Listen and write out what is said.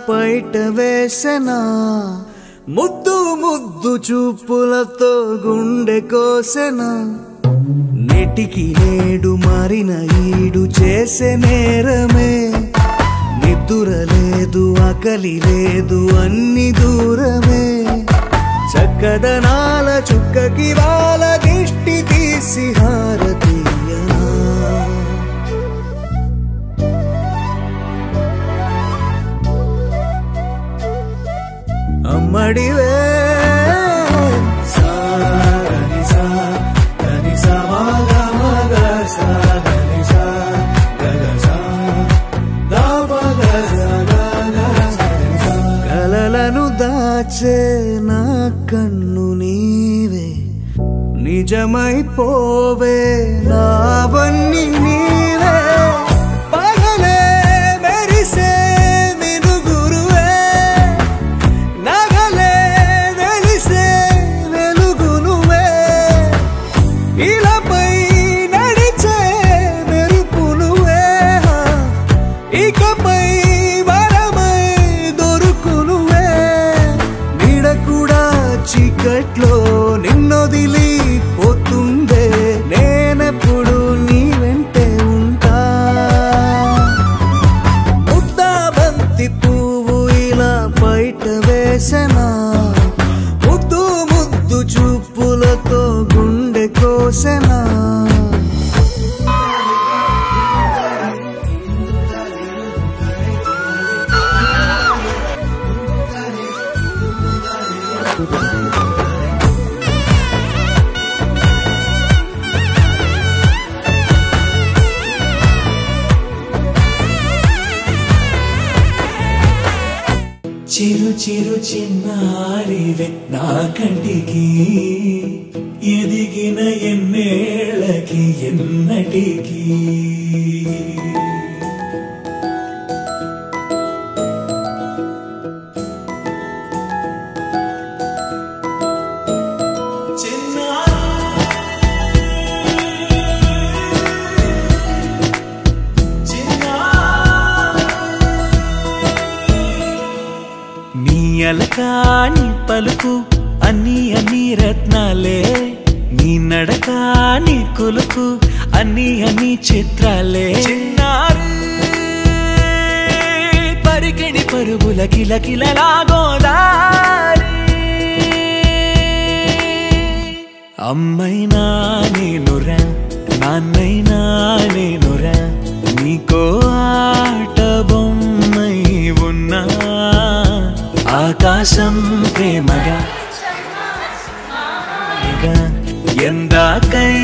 పైట వేసెనా ముద్దు ముద్దు చూపులతో గుండె కోసెనా నెటికి నేడు మారిన ఈడు చేసే నేరమే నిద్ర లేదు ఆకలి లేదు అన్ని దూరమే చక్కదనాల చుక్కకి వాళ్ళ దిష్టి తీసి హారతీయనా అమ్మడివే కలలను దాచే నా కన్ను నీవే నిజమైపోవే నావన్నీ నీవే పగలే మెరిసే మినుగురువే నగలే వెలిసే వెలుగు నువ్వే ఇలాపై నడిచే మెరుపు నువ్వే ఇకపై చీకట్లో నిన్నొదిలి పోతుందే నేనెప్పుడు నీ వెంటే ఉంటా ముద్దా బంతి పువ్వు ఇలా బయట వేసెనా ముద్దు ముద్దు చూపులతో గుండె కోసెనా చిరు చిరు చిన్నారివే నా కంటికి ఎదిగిన ఎన్నేళ్ళకి ఎన్నటికి అలకాని పలుకు అన్ని అన్ని రత్నాలే నీ నడకాని కొలుకు అన్ని అన్ని చిత్రాలే పరికిణి పరుగుల కిలకిలలాగోదారి అమ్మైనా నేనురా నాన్నైనా నేనురా నీకో ఆట బొమ్మై ఉన్నా ఆకాశం ప్రేమగా ఎందాకై